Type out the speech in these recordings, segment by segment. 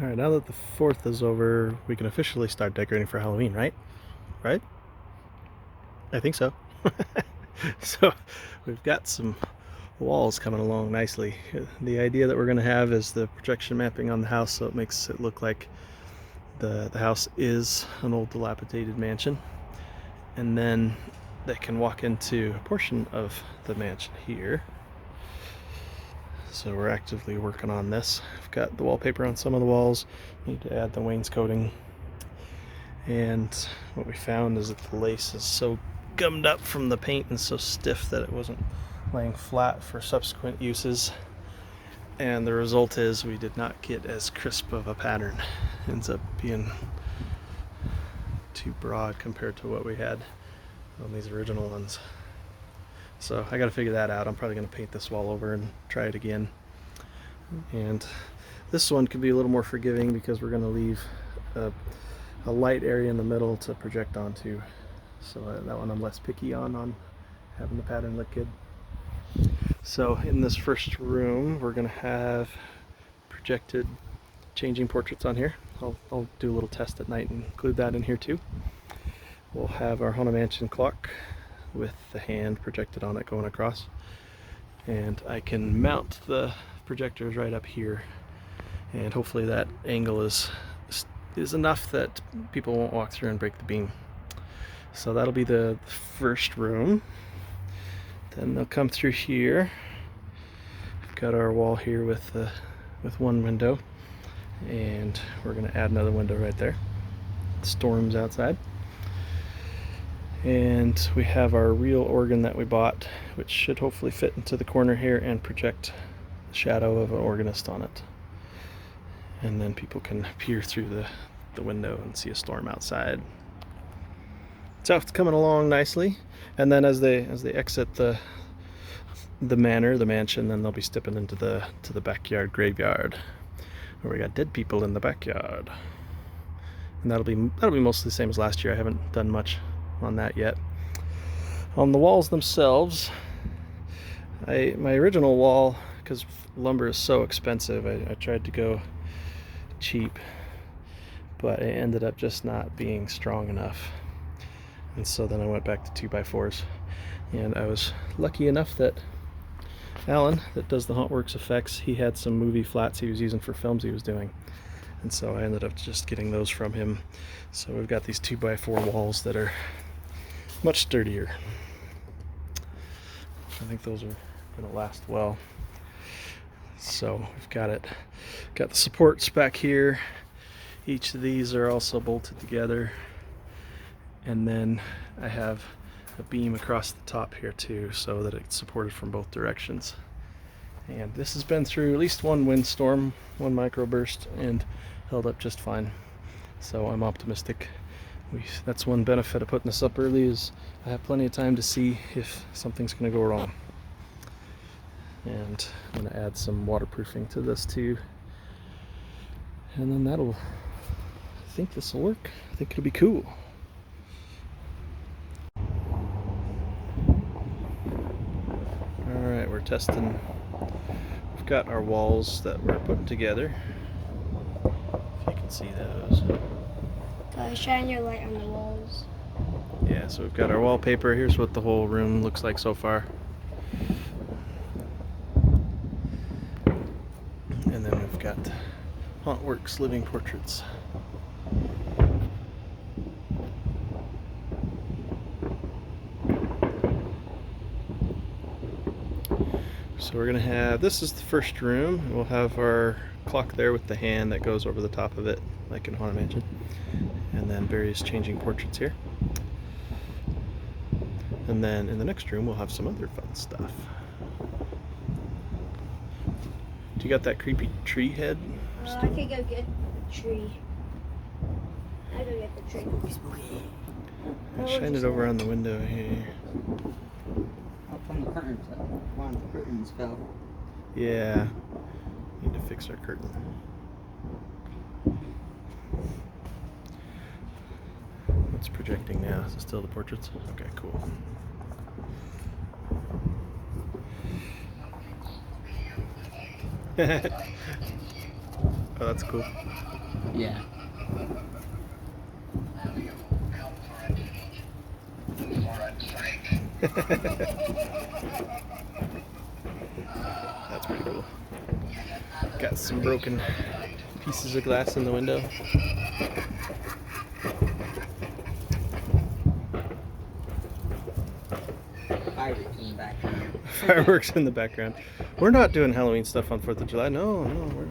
Alright, now that the 4th is over, we can officially start decorating for Halloween, right? Right? I think so. So, we've got some walls coming along nicely. The idea that we're going to have is the projection mapping on the house, so it makes it look like the house is an old dilapidated mansion. And then they can walk into a portion of the mansion here. So we're actively working on this. I've got the wallpaper on some of the walls. Need to add the wainscoting. And what we found is that the lace is so gummed up from the paint and so stiff that it wasn't laying flat for subsequent uses. And the result is we did not get as crisp of a pattern. It ends up being too broad compared to what we had on these original ones. So I got to figure that out. I'm probably going to paint this wall over and try it again. And this one could be a little more forgiving because we're going to leave a light area in the middle to project onto. So that one I'm less picky on having the pattern look good. So in this first room, we're going to have projected changing portraits on here. I'll do a little test at night and include that in here too. We'll have our Haunted Mansion clock with the hand projected on it going across, and I can mount the projectors right up here, and hopefully that angle is enough that people won't walk through and break the beam. So that'll be the first room. Then they'll come through here. We've got our wall here with one window, and we're going to add another window right there. Storms outside. And we have our real organ that we bought, which should hopefully fit into the corner here and project the shadow of an organist on it. And then people can peer through the window and see a storm outside. So it's coming along nicely. And then as they exit the manor, the mansion, then they'll be stepping into the backyard graveyard, where we got dead people in the backyard. And that'll be mostly the same as last year. I haven't done much on that yet. On the walls themselves, my original wall, because lumber is so expensive, I tried to go cheap, but it ended up just not being strong enough, and so then I went back to 2x4s. And I was lucky enough that Alan, that does the Hauntworks effects, he had some movie flats he was using for films he was doing, and so I ended up just getting those from him. So we've got these 2x4 walls that are much sturdier. I think those are going to last well. So we've got the supports back here. Each of these are also bolted together, and then I have a beam across the top here too, so that it's supported from both directions. And this has been through at least one windstorm, one microburst, and held up just fine. So I'm optimistic. That's one benefit of putting this up early, is I have plenty of time to see if something's going to go wrong. And I'm going to add some waterproofing to this too. And then I think this will work. I think it'll be cool. Alright, we're testing. We've got our walls that we're putting together. If you can see those. Shine your light on the walls. Yeah, so we've got our wallpaper. Here's what the whole room looks like so far. And then we've got Hauntworks living portraits. So we're going to have, this is the first room. We'll have our clock there with the hand that goes over the top of it, like in Haunted Mansion. And then various changing portraits here. And then in the next room we'll have some other fun stuff. Do you got that creepy tree head? I could go get the tree. I go get the tree. Shine it over on the window here. Up from the curtains. One of the curtains fell. Yeah. Need to fix our curtain. What's projecting now? Is it still the portraits? Okay, cool. Oh, that's cool. Yeah. That's pretty cool. Got some broken pieces of glass in the window. Fireworks in the background. Fireworks in the background. We're not doing Halloween stuff on 4th of July. No, we're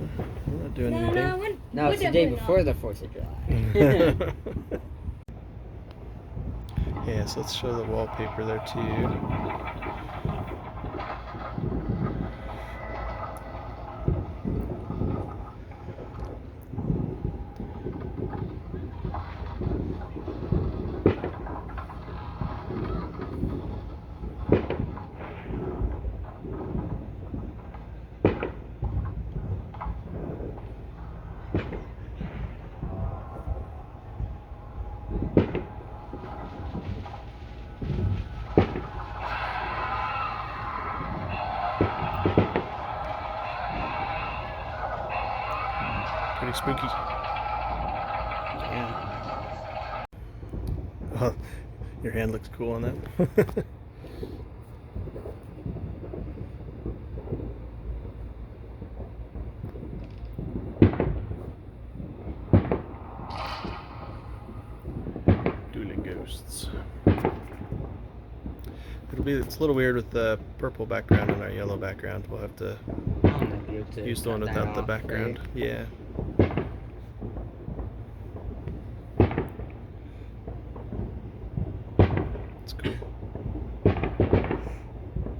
not doing anything. No, it's the day before the 4th of July. Yeah, so let's show the wallpaper there too. Pretty spooky. Yeah. Oh, your hand looks cool on that. Dueling ghosts. It's a little weird with the purple background and our yellow background. We'll have to I might be able to use the one cut that without the off, background. right? Yeah.